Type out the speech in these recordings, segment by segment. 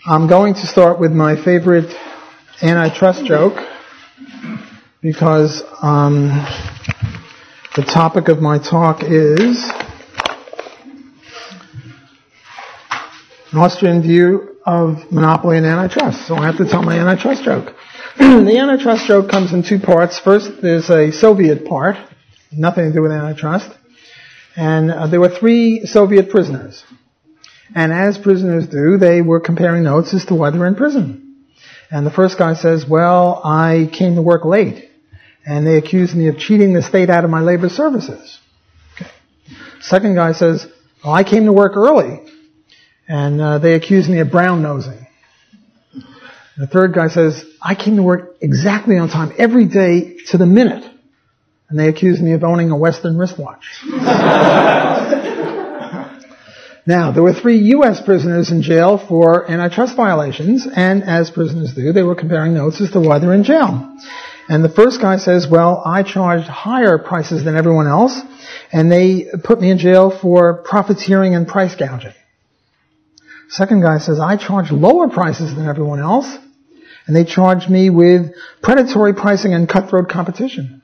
I'm going to start with my favorite antitrust joke because the topic of my talk is an Austrian view of monopoly and antitrust. So I have to tell my antitrust joke. The antitrust joke comes in two parts. First, there's a Soviet part, nothing to do with antitrust. And there were 3 Soviet prisoners. And as prisoners do, they were comparing notes as to why they were in prison. And the first guy says, well, I came to work late, and they accused me of cheating the state out of my labor services. Okay. Second guy says, well, I came to work early, and they accused me of brown-nosing. The third guy says, I came to work exactly on time, every day to the minute, and they accused me of owning a Western wristwatch. Now, there were 3 U.S. prisoners in jail for antitrust violations, and as prisoners do, they were comparing notes as to why they're in jail. And the first guy says, well, I charged higher prices than everyone else, and they put me in jail for profiteering and price gouging. Second guy says, I charged lower prices than everyone else, and they charged me with predatory pricing and cutthroat competition.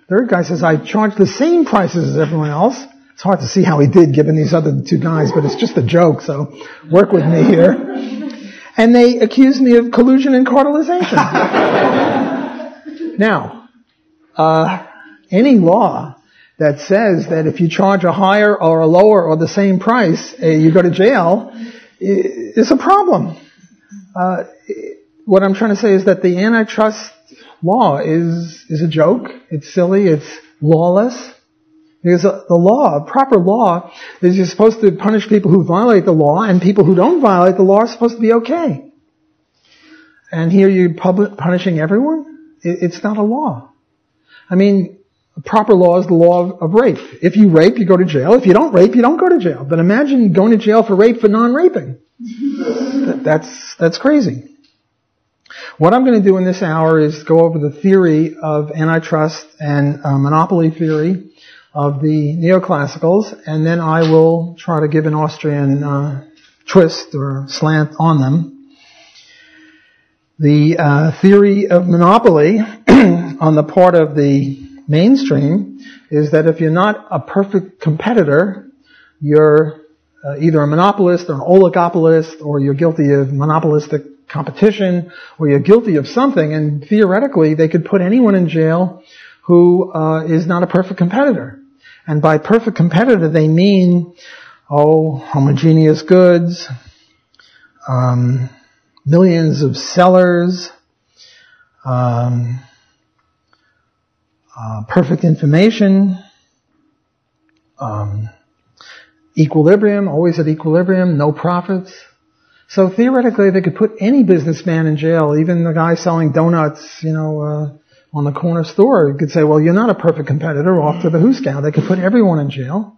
Third guy says, I charged the same prices as everyone else. It's hard to see how he did given these other 2 guys, but it's just a joke, so work with me here. And they accused me of collusion and cartelization. Now, any law that says that if you charge a higher or a lower or the same price, you go to jail, is a problem. What I'm trying to say is that the antitrust law is a joke. It's silly. It's lawless. Because the law, proper law, is you're supposed to punish people who violate the law, and people who don't violate the law are supposed to be okay. And here you're punishing everyone? It's not a law. I mean, proper law is the law of rape. If you rape, you go to jail. If you don't rape, you don't go to jail. But imagine going to jail for rape for non-raping. That's crazy. What I'm going to do in this hour is go over the theory of antitrust and monopoly theory of the neoclassicals, and then I will try to give an Austrian twist or slant on them. The theory of monopoly on the part of the mainstream is that if you're not a perfect competitor, you're either a monopolist or an oligopolist, or you're guilty of monopolistic competition, or you're guilty of something, and theoretically they could put anyone in jail who is not a perfect competitor. And by perfect competitor, they mean, homogeneous goods, millions of sellers, perfect information, equilibrium, always at equilibrium, no profits. So theoretically, they could put any businessman in jail, even the guy selling donuts, on the corner store. You could say, well, you're not a perfect competitor, off to the hoosegow. They could put everyone in jail.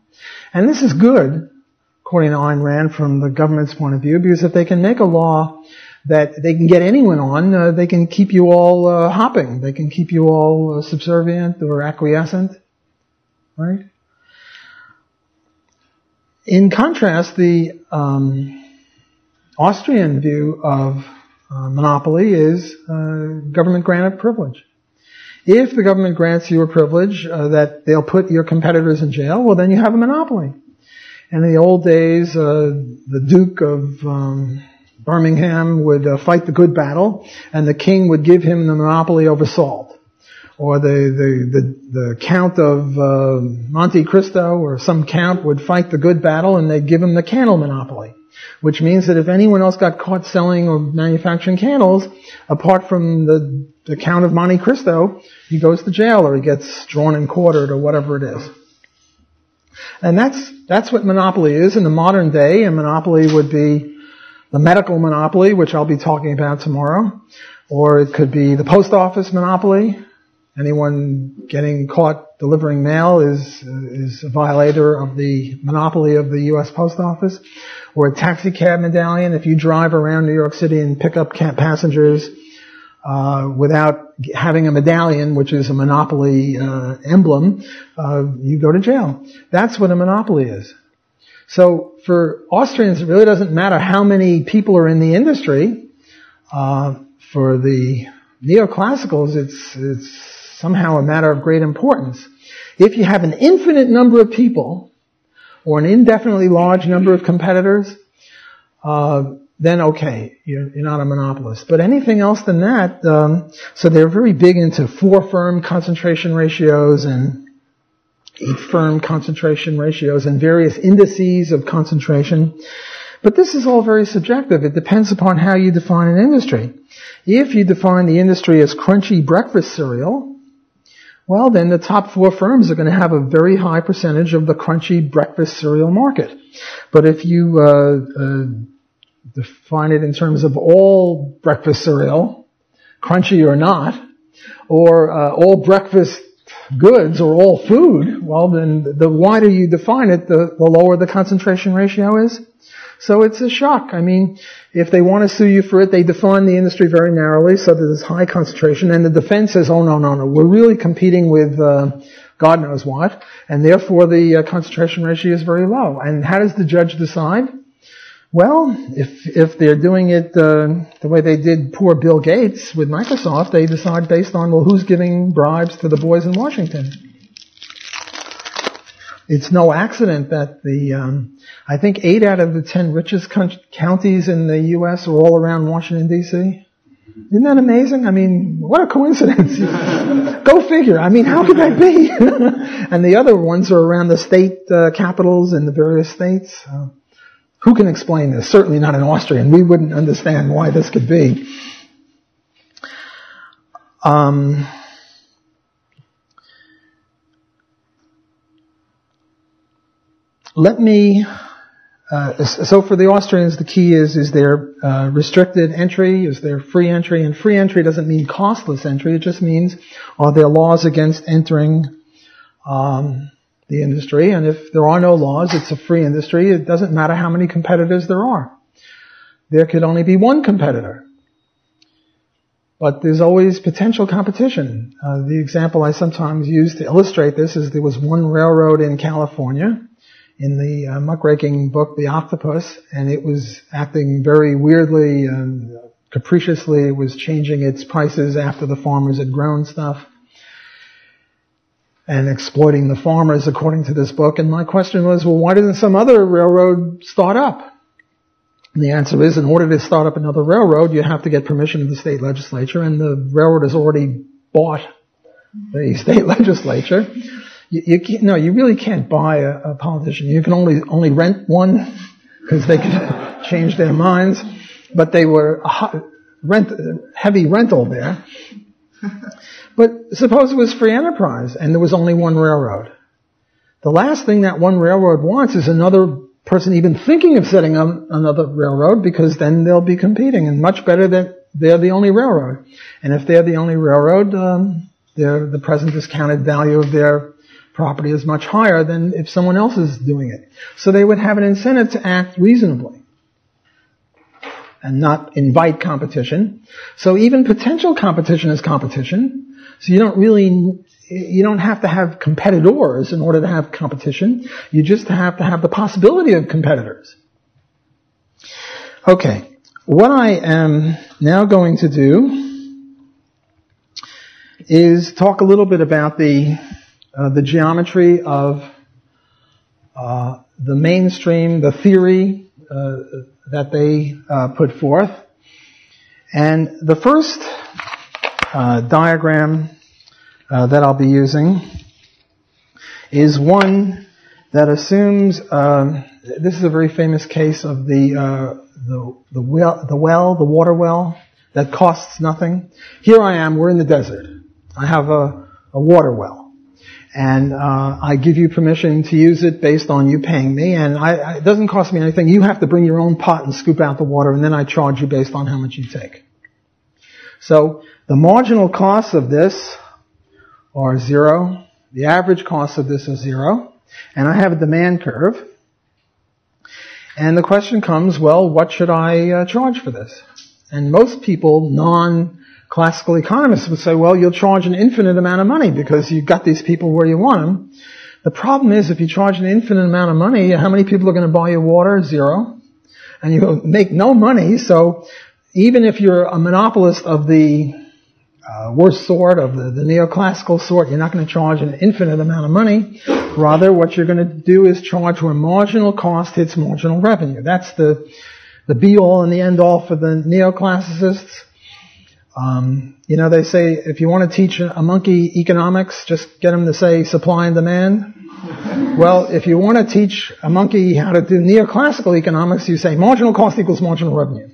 And this is good, according to Ayn Rand, from the government's point of view, because if they can make a law that they can get anyone on, they can keep you all hopping. They can keep you all subservient or acquiescent. Right? In contrast, the Austrian view of monopoly is government-granted privilege. If the government grants you a privilege that they'll put your competitors in jail, well, then you have a monopoly. And in the old days, the Duke of Birmingham would fight the good battle, and the king would give him the monopoly over salt. Or the Count of Monte Cristo or some count would fight the good battle, and they'd give him the candle monopoly. Which means that if anyone else got caught selling or manufacturing candles, apart from the Count of Monte Cristo, he goes to jail or he gets drawn and quartered or whatever it is. And that's what monopoly is in the modern day. A monopoly would be the medical monopoly, which I'll be talking about tomorrow. Or it could be the post office monopoly. Anyone getting caught delivering mail is a violator of the monopoly of the U.S. Post Office. Or a taxi cab medallion. If you drive around New York City and pick up passengers without having a medallion, which is a monopoly emblem, you go to jail. That's what a monopoly is. So for Austrians, it really doesn't matter how many people are in the industry. For the neoclassicals, it's somehow a matter of great importance. If you have an infinite number of people or an indefinitely large number of competitors, then okay, you're not a monopolist. But anything else than that, so they're very big into 4-firm concentration ratios and 8-firm concentration ratios and various indices of concentration. But this is all very subjective. It depends upon how you define an industry. If you define the industry as crunchy breakfast cereal, well, then the top 4 firms are going to have a very high percentage of the crunchy breakfast cereal market. But if you define it in terms of all breakfast cereal, crunchy or not, or all breakfast goods or all food, well, then the wider you define it, the lower the concentration ratio is. So it's a shock. I mean, if they want to sue you for it, they define the industry very narrowly so that there's high concentration, and the defense says, oh, no, we're really competing with God knows what, and therefore the concentration ratio is very low. And how does the judge decide? Well, if they're doing it the way they did poor Bill Gates with Microsoft, they decide based on, well, who's giving bribes to the boys in Washington? It's no accident that I think 8 out of the 10 richest counties in the U.S. are all around Washington, D.C. Isn't that amazing? I mean, what a coincidence. Go figure. I mean, how could that be? And the other ones are around the state capitals in the various states. Who can explain this? Certainly not an Austrian. We wouldn't understand why this could be. So for the Austrians, the key is there restricted entry, is there free entry? And free entry doesn't mean costless entry. It just means, are there laws against entering the industry? And if there are no laws, it's a free industry. It doesn't matter how many competitors there are. There could only be one competitor. But there's always potential competition. The example I sometimes use to illustrate this is there was one railroad in California in the muckraking book, The Octopus, and it was acting very weirdly and capriciously. It was changing its prices after the farmers had grown stuff and exploiting the farmers, according to this book. And my question was, well, why didn't some other railroad start up? And the answer is, in order to start up another railroad, you have to get permission of the state legislature, and the railroad has already bought the state legislature. You really can't buy a politician. You can only rent one because they can change their minds. But they were heavy rental there. But suppose it was free enterprise and there was only one railroad. The last thing that one railroad wants is another person even thinking of setting up another railroad, because then they'll be competing, and much better that they're the only railroad. And if they're the only railroad, the present discounted value of their property is much higher than if someone else is doing it. So they would have an incentive to act reasonably and not invite competition. So even potential competition is competition. So you don't have to have competitors in order to have competition. You just have to have the possibility of competitors. Okay, what I am now going to do is talk a little bit about the geometry of the mainstream, the theory that they put forth. And the first diagram that I'll be using is one that assumes, this is a very famous case of the water well that costs nothing. Here I am, we're in the desert. I have a water well. And I give you permission to use it based on you paying me, and it doesn't cost me anything. You have to bring your own pot and scoop out the water, and then I charge you based on how much you take. So the marginal costs of this are 0. The average costs of this is 0. And I have a demand curve. And the question comes, well, what should I charge for this? And most people, non-classical economists, would say, well, you'll charge an infinite amount of money because you've got these people where you want them. The problem is if you charge an infinite amount of money, how many people are going to buy your water? 0. And you make no money, so even if you're a monopolist of the worst sort, of the neoclassical sort, you're not going to charge an infinite amount of money. Rather, what you're going to do is charge where marginal cost hits marginal revenue. That's the be-all and the end-all for the neoclassicists. They say if you want to teach a monkey economics, just get him to say supply and demand. Well, if you want to teach a monkey how to do neoclassical economics, you say marginal cost equals marginal revenue.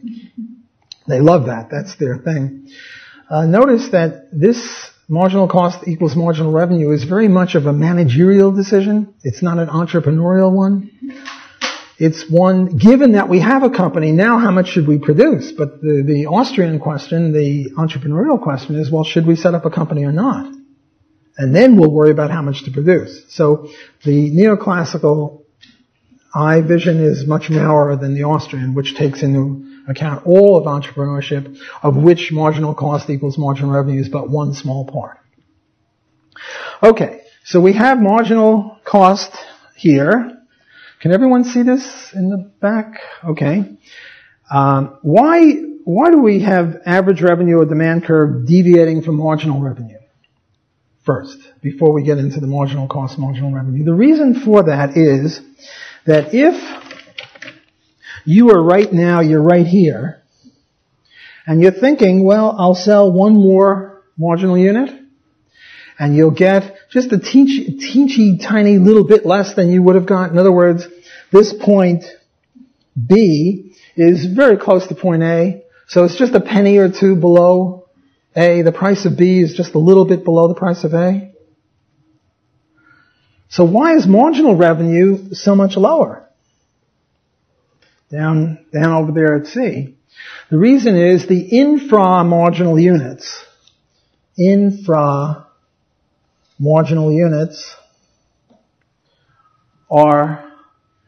They love that. That's their thing. Notice that this marginal cost equals marginal revenue is very much of a managerial decision. It's not an entrepreneurial one. It's one, given that we have a company, now how much should we produce? But the Austrian question, the entrepreneurial question is, well, should we set up a company or not? And then we'll worry about how much to produce. So the neoclassical vision is much narrower than the Austrian, which takes into account all of entrepreneurship, of which marginal cost equals marginal revenue is but one small part. Okay, so we have marginal cost here. Can everyone see this in the back? Okay. Why do we have average revenue or demand curve deviating from marginal revenue? First, before we get into the marginal cost, marginal revenue. The reason for that is that if you are right now, you're right here, and you're thinking, well, I'll sell one more marginal unit, and you'll get just a teensy tiny little bit less than you would have got. In other words, this point B is very close to point A, so it's just a penny or two below A. The price of B is just a little bit below the price of A. So why is marginal revenue so much lower? Down over there at C. The reason is the infra-marginal units. Marginal units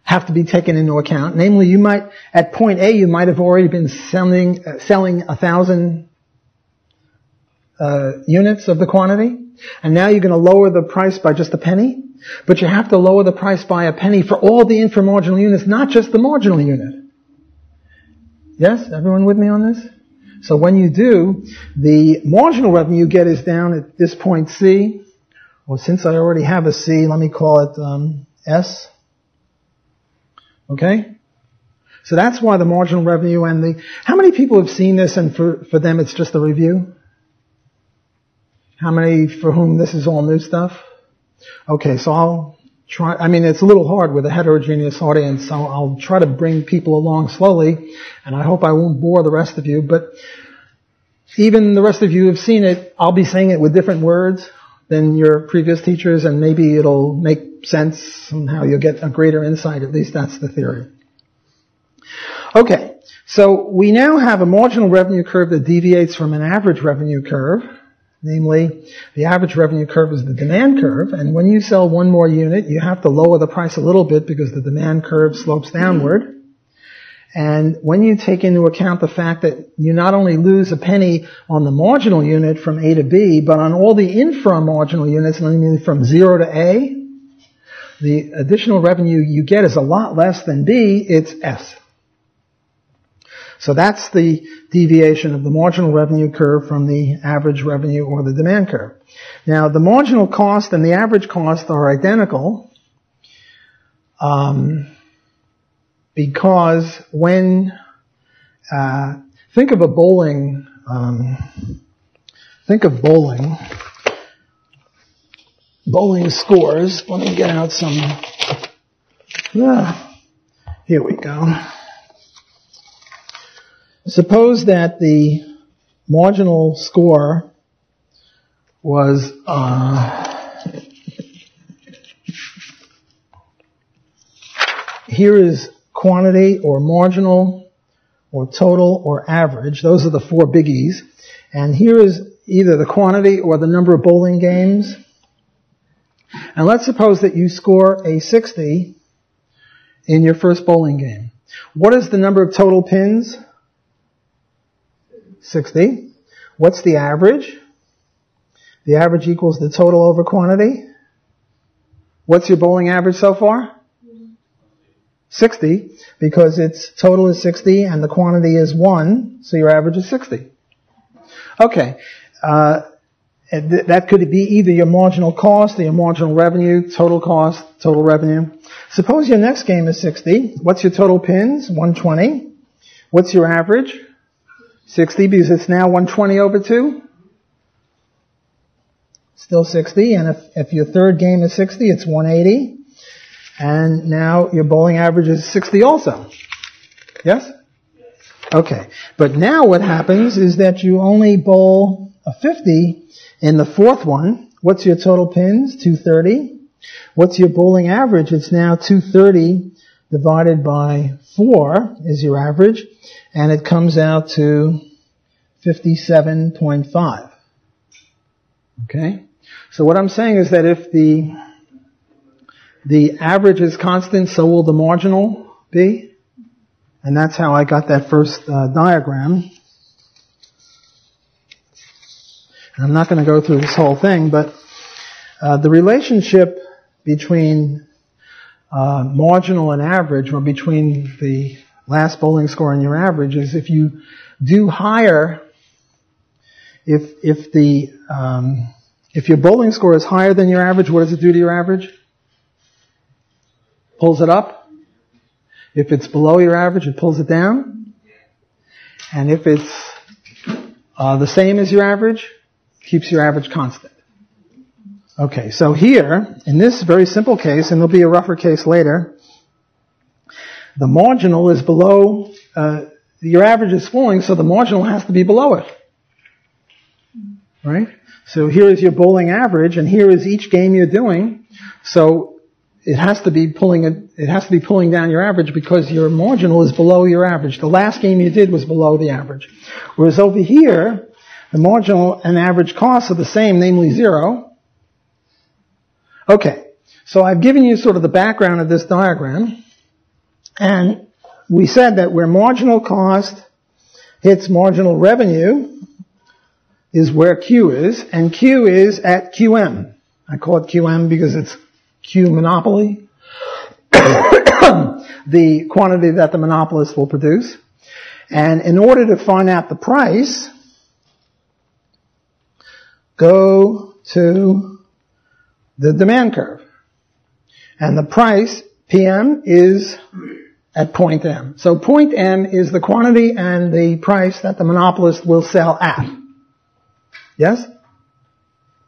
have to be taken into account. Namely, you might, at point A, you might have already been selling 1,000 units of the quantity, and now you're going to lower the price by just a penny, but you have to lower the price by a penny for all the inframarginal units, not just the marginal unit. Yes? Everyone with me on this? So when you do, the marginal revenue you get is down at this point C. Well, since I already have a C, let me call it S. Okay? So that's why the marginal revenue and how many people have seen this and for them it's just a review? How many for whom this is all new stuff? Okay, so I'll try, it's a little hard with a heterogeneous audience, so I'll try to bring people along slowly, and I hope I won't bore the rest of you, but even the rest of you have seen it. I'll be saying it with different words than your previous teachers, and maybe it'll make sense somehow. You'll get a greater insight. At least that's the theory. Okay, so we now have a marginal revenue curve that deviates from an average revenue curve. Namely, the average revenue curve is the demand curve, and when you sell one more unit, you have to lower the price a little bit because the demand curve slopes downward. And when you take into account the fact that you not only lose a penny on the marginal unit from A to B, but on all the infra-marginal units, namely from 0 to A, the additional revenue you get is a lot less than B, it's S. So that's the deviation of the marginal revenue curve from the average revenue or the demand curve. Now, the marginal cost and the average cost are identical because when think of bowling scores. Let me get out some. Here we go. Suppose that the marginal score was here is quantity or marginal or total or average. Those are the four biggies. And here is either the quantity or the number of bowling games. And let's suppose that you score a 60 in your first bowling game. What is the number of total pins? 60. What's the average? The average equals the total over quantity. What's your bowling average so far? 60, because its total is 60 and the quantity is 1, so your average is 60. Okay. That could be either your marginal cost or your marginal revenue, total cost, total revenue. Suppose your next game is 60. What's your total pins? 120. What's your average? 60, because it's now 120 over 2. Still 60. And if your third game is 60, it's 180. And now your bowling average is 60 also. Yes? Okay. But now what happens is that you only bowl a 50 in the fourth one. What's your total pins? 230. What's your bowling average? It's now 230 divided by 4 is your average, and it comes out to 57.5. Okay? So what I'm saying is that if the average is constant, so will the marginal be. And that's how I got that first diagram. And I'm not going to go through this whole thing, but the relationship between marginal and average, or between the last bowling score and your average, is if you do higher, if your bowling score is higher than your average, what does it do to your average? Pulls it up. If it's below your average, it pulls it down. And if it's the same as your average, keeps your average constant. Okay, so here, in this very simple case, and there'll be a rougher case later, the marginal is below, your average is falling, so the marginal has to be below it. Right? So here is your bowling average, and here is each game you're doing. So it has to be pulling down your average because your marginal is below your average. The last game you did was below the average. Whereas over here, the marginal and average costs are the same, namely 0. Okay, so I've given you sort of the background of this diagram, and we said that where marginal cost hits marginal revenue is where Q is, and Q is at QM. I call it QM because it's Q monopoly, the quantity that the monopolist will produce. And in order to find out the price, go to the demand curve. And the price, PM, is at point M. So point M is the quantity and the price that the monopolist will sell at. Yes?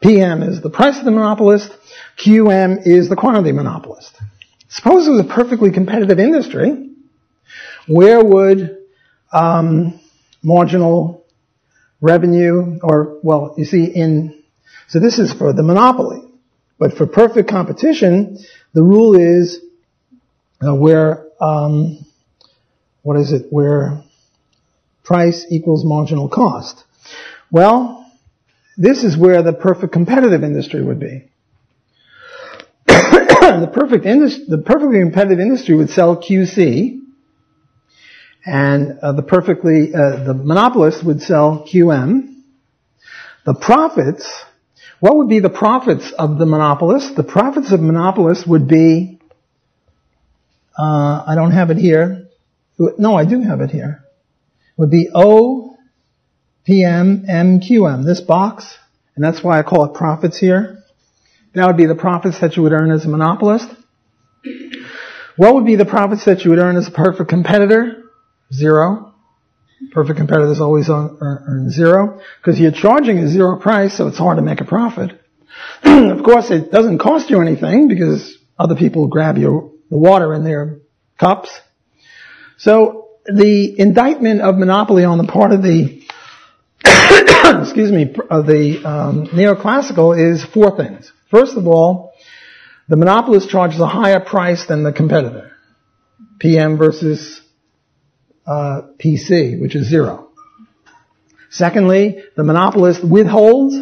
PM is the price of the monopolist. QM is the quantity monopolist. Suppose it was a perfectly competitive industry. Where would marginal revenue, or, well, you see, so this is for the monopoly. But for perfect competition, the rule is where price equals marginal cost. Well, this is where the perfect competitive industry would be. The perfectly competitive industry would sell QC, and the monopolist would sell QM. The profits, what would be the profits of the monopolist? The profits of monopolist would be, I don't have it here. No, I do have it here. Would be O, PM, M, QM, this box, and that's why I call it profits here. That would be the profits that you would earn as a monopolist. What would be the profits that you would earn as a perfect competitor? 0. Perfect competitors always earn 0, because you're charging a 0 price, so it's hard to make a profit. Of course, it doesn't cost you anything, because other people grab the water in their cups. So the indictment of monopoly on the part of the neoclassical is 4 things. First of all, the monopolist charges a higher price than the competitor. PM versus PC, which is 0. Secondly, the monopolist withholds,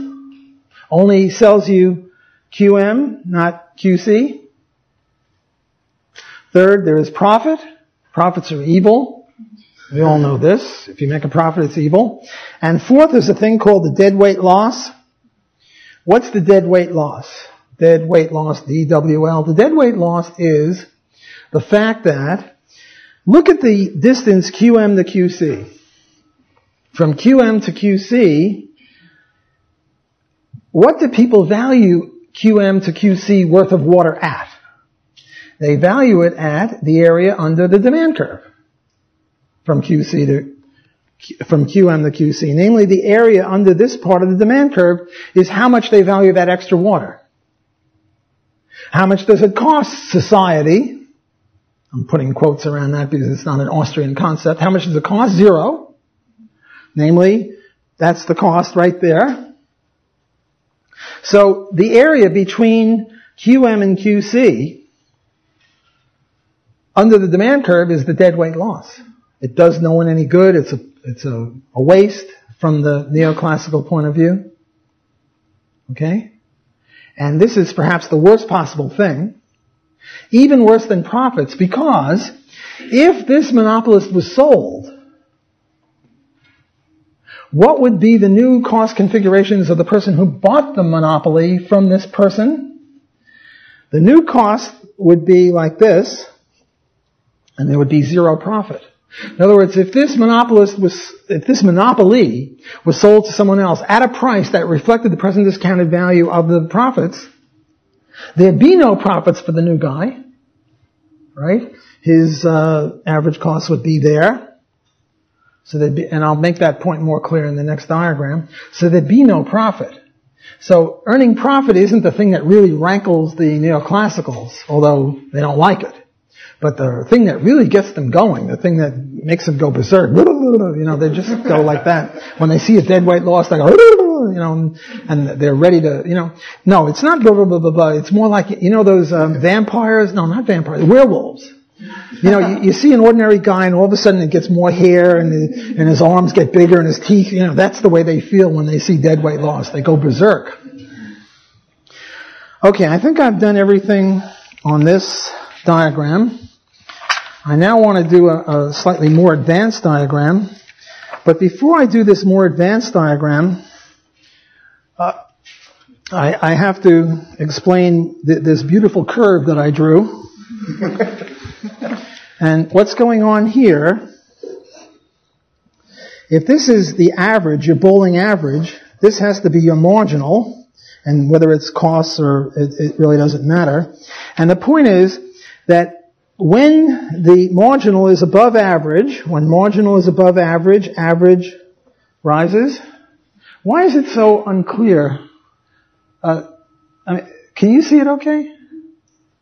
only sells you QM, not QC. Third, there is profit. Profits are evil. We all know this. If you make a profit, it's evil. And fourth, there's a thing called the deadweight loss. What's the deadweight loss? Deadweight loss, DWL. The deadweight loss is the fact that, look at the distance QM to QC. From QM to QC, what do people value QM to QC worth of water at? They value it at the area under the demand curve from QM to QC. Namely, the area under this part of the demand curve is how much they value that extra water. How much does it cost society? I'm putting quotes around that because it's not an Austrian concept. How much does it cost? 0. Namely, that's the cost right there. So the area between QM and QC under the demand curve is the deadweight loss. It does no one any good. It's a waste from the neoclassical point of view. Okay? And this is perhaps the worst possible thing. Even worse than profits, because if this monopolist was sold, what would be the new cost configurations of the person who bought the monopoly from this person? The new cost would be like this, and there would be 0 profit. In other words, if this monopoly was sold to someone else at a price that reflected the present discounted value of the profits, there'd be no profits for the new guy, right? His average cost would be there. So there'd be, and I'll make that point more clear in the next diagram. So there'd be no profit. So earning profit isn't the thing that really rankles the neoclassicals, although they don't like it. But the thing that really gets them going, the thing that makes them go berserk, they just go like that. When they see a deadweight loss, they go, and they're ready to, no, it's not blah, blah, blah, blah, blah. It's more like, those vampires, no, not vampires, werewolves. You see an ordinary guy and all of a sudden it gets more hair and his arms get bigger and his teeth, that's the way they feel when they see deadweight loss. They go berserk. Okay, I think I've done everything on this diagram. I now want to do a slightly more advanced diagram. But before I do this more advanced diagram, I have to explain this beautiful curve that I drew. And what's going on here, if this is the average, your bowling average, this has to be your marginal, and whether it's costs or it really doesn't matter. And the point is that when the marginal is above average, average rises. Why is it so unclear? Can you see it okay?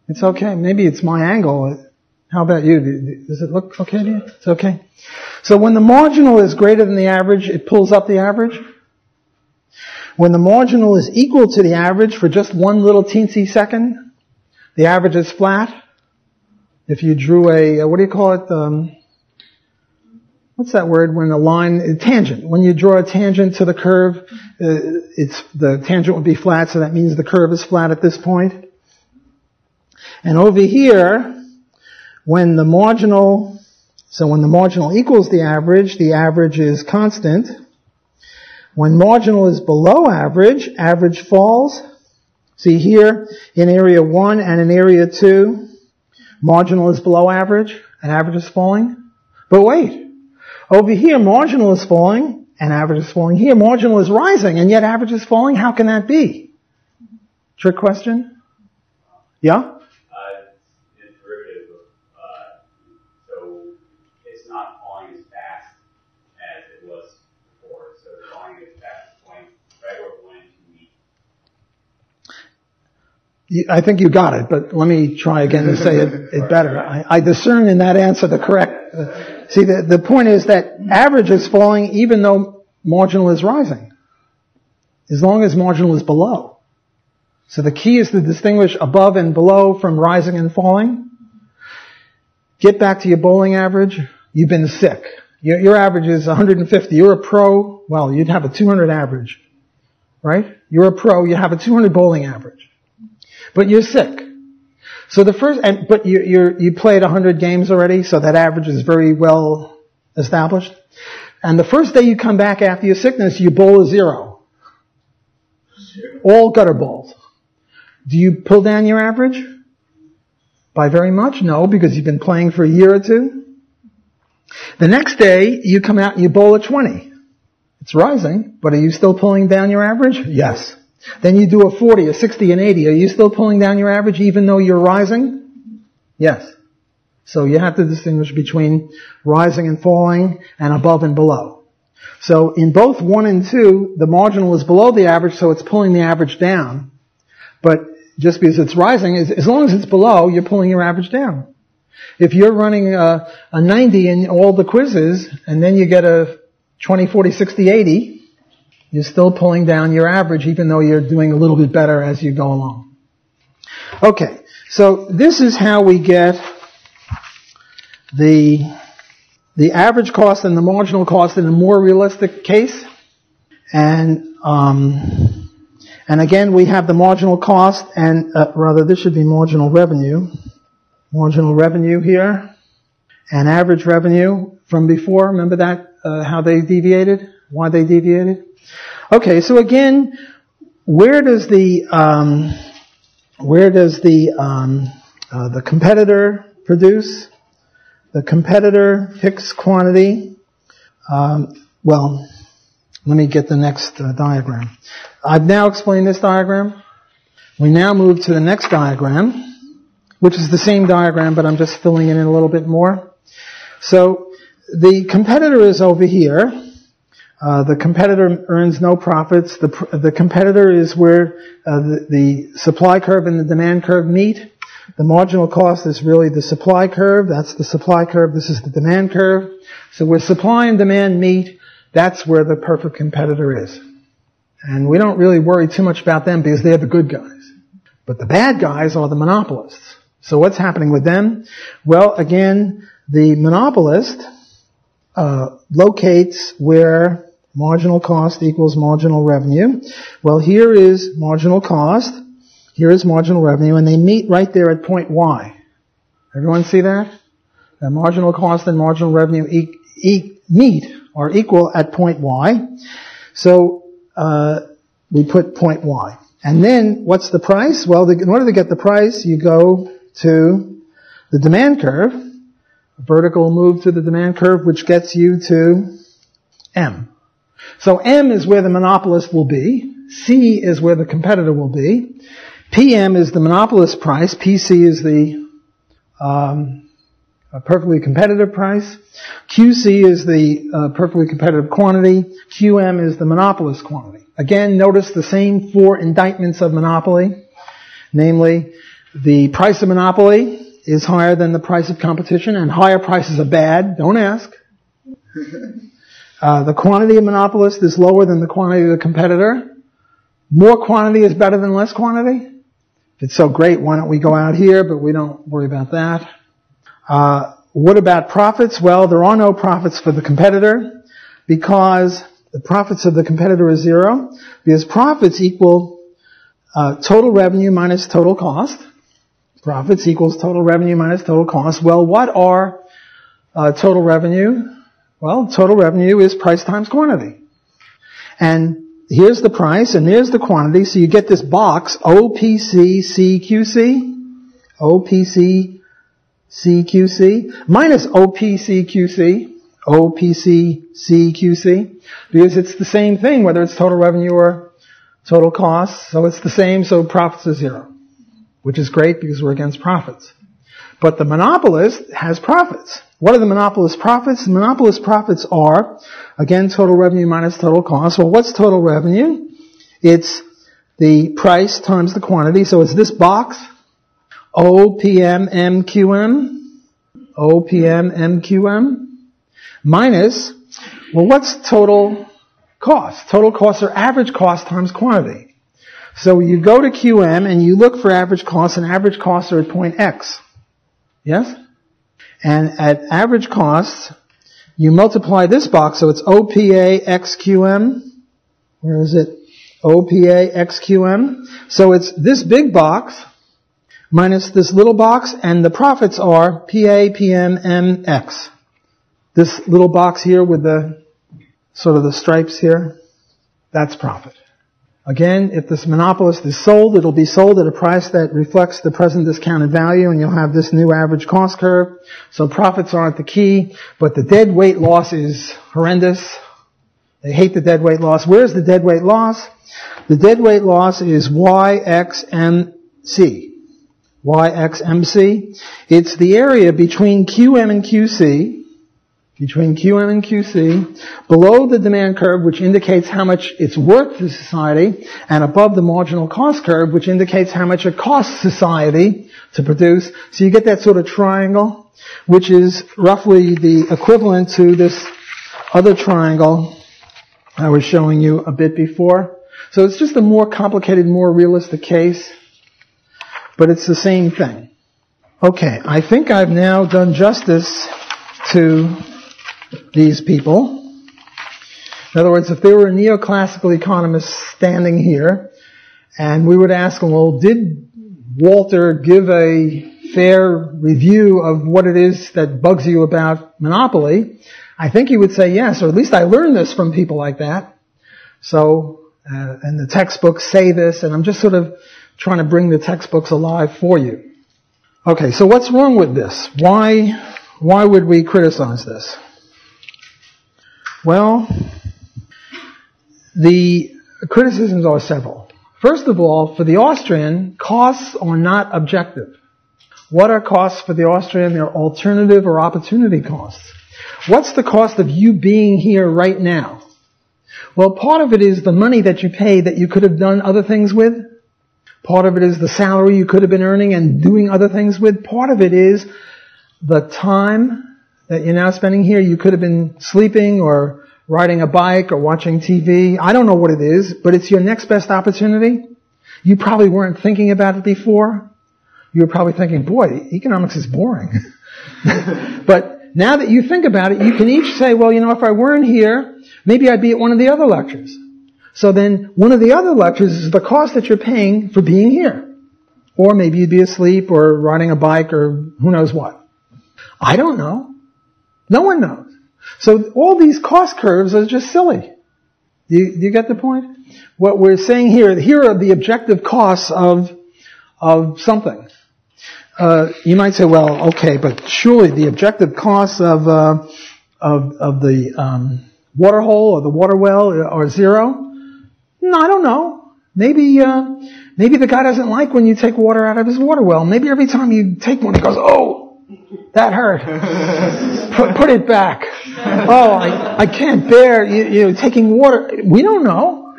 It's okay. Maybe it's my angle. How about you? Does it look okay to you? It's okay. So when the marginal is greater than the average, it pulls up the average. When the marginal is equal to the average for just one little teensy second, the average is flat. If you drew a, what do you call it? What's that word when the line, a tangent. When you draw a tangent to the curve, the tangent would be flat, so that means the curve is flat at this point. And over here, when the marginal equals the average is constant. When marginal is below average, average falls. See here, in area 1 and in area 2, marginal is below average and average is falling. But wait, over here marginal is falling and average is falling. Here marginal is rising and yet average is falling. How can that be? Trick question? Yeah? It's derivative of, so it's not falling as fast as it was before. So it's falling as fast as point, right, or point too weak. I think you got it, but let me try again to say it better. I discern in that answer the correct. See, the point is that average is falling even though marginal is rising, as long as marginal is below. So the key is to distinguish above and below from rising and falling. Get back to your bowling average. You've been sick. Your average is 150. You're a pro. Well, you'd have a 200 average, right? You're a pro. You have a 200 bowling average. But you're sick. So but you played 100 games already, so that average is very well established. And the first day you come back after your sickness, you bowl a 0. All gutter balls. Do you pull down your average? By very much? No, because you've been playing for a year or two. The next day, you come out and you bowl a 20. It's rising, but are you still pulling down your average? Yes. Then you do a 40, a 60, an 80. Are you still pulling down your average even though you're rising? Yes. So you have to distinguish between rising and falling and above and below. So in both 1 and 2, the marginal is below the average, so it's pulling the average down. But just because it's rising, as long as it's below, you're pulling your average down. If you're running a 90 in all the quizzes, and then you get a 20, 40, 60, 80, you're still pulling down your average, even though you're doing a little bit better as you go along. Okay, so this is how we get the average cost and the marginal cost in a more realistic case. And again, we have the marginal cost, and rather this should be marginal revenue. Marginal revenue here, and average revenue from before. Remember that, how they deviated? Why they deviated? Okay, so again, where does the competitor produce? The competitor fixed quantity. Well, let me get the next diagram. I've now explained this diagram. We now move to the next diagram, which is the same diagram, but I'm just filling it in a little bit more. So the competitor is over here. The competitor earns no profits. The competitor is where the supply curve and the demand curve meet. The marginal cost is really the supply curve. That's the supply curve. This is the demand curve. So where supply and demand meet, that's where the perfect competitor is. And we don't really worry too much about them because they're the good guys. But the bad guys are the monopolists. So what's happening with them? Well, again, the monopolist locates where marginal cost equals marginal revenue. Well, here is marginal cost. Here is marginal revenue, and they meet right there at point Y. Everyone see that? The marginal cost and marginal revenue meet or equal at point Y. So we put point Y. And then what's the price? Well, in order to get the price, you go to the demand curve. A vertical move to the demand curve, which gets you to M. So M is where the monopolist will be. C is where the competitor will be. PM is the monopolist price. PC is the perfectly competitive price. QC is the perfectly competitive quantity. QM is the monopolist quantity. Again, notice the same 4 indictments of monopoly. Namely, the price of monopoly is higher than the price of competition, and higher prices are bad. Don't ask. The quantity of monopolist is lower than the quantity of the competitor. More quantity is better than less quantity. If it's so great, why don't we go out here? But we don't worry about that. What about profits? Well, there are no profits for the competitor because the profits of the competitor is 0. Because profits equal total revenue minus total cost. Profits equals total revenue minus total cost. Well, what are total revenue? Well, total revenue is price times quantity. And here's the price and here's the quantity. So you get this box, OPC-CQC, OPC-CQC, minus OPC-QC, OPC-CQC, because it's the same thing, whether it's total revenue or total cost. So it's the same, so profits are 0. Which is great because we're against profits. But the monopolist has profits. What are the monopolist profits? The monopolist profits are, again, total revenue minus total cost. Well, what's total revenue? It's the price times the quantity. So it's this box, OPM-MQM, OPM-MQM, minus, well, what's total cost? Total costs are average cost times quantity. So you go to QM and you look for average costs, and average costs are at point X. Yes? And at average costs, you multiply this box, so it's OPA x QM. Where is it? OPA x QM. So it's this big box minus this little box, and the profits are PA, PM, MX. This little box here with the sort of the stripes here, that's profit. Again, if this monopolist is sold, it'll be sold at a price that reflects the present discounted value, and you'll have this new average cost curve. So profits aren't the key, but the deadweight loss is horrendous. They hate the deadweight loss. Where's the deadweight loss? The deadweight loss is YXMC. YXMC. It's the area between QM and QC, below the demand curve, which indicates how much it's worth to society, and above the marginal cost curve, which indicates how much it costs society to produce. So you get that sort of triangle, which is roughly the equivalent to this other triangle I was showing you a bit before. So it's just a more complicated, more realistic case, but it's the same thing. Okay, I think I've now done justice to these people. In other words, if there were a neoclassical economist standing here, and we would ask him, well, did Walter give a fair review of what it is that bugs you about monopoly? I think he would say yes, or at least I learned this from people like that. So, and the textbooks say this, and I'm just sort of trying to bring the textbooks alive for you. Okay, so what's wrong with this? Why would we criticize this? Well, the criticisms are several. First of all, for the Austrian, costs are not objective. What are costs for the Austrian? They're alternative or opportunity costs. What's the cost of you being here right now? Well, part of it is the money that you pay that you could have done other things with. Part of it is the salary you could have been earning and doing other things with. Part of it is the time that you're now spending here. You could have been sleeping or riding a bike or watching TV. I don't know what it is, but it's your next best opportunity. You probably weren't thinking about it before. You were probably thinking, boy, economics is boring. But now that you think about it, you can each say, well, if I weren't here, maybe I'd be at one of the other lectures. So then one of the other lectures is the cost that you're paying for being here. Or maybe you'd be asleep or riding a bike or who knows what. I don't know. No one knows. So all these cost curves are just silly. Do you get the point? What we're saying here are the objective costs of something. You might say, well, okay, but surely the objective costs of the water hole or the water well are zero? No, I don't know. Maybe the guy doesn't like when you take water out of his water well. Maybe every time you take one, he goes, oh, that hurt. Put it back. Oh, I can't bear taking water. We don't know.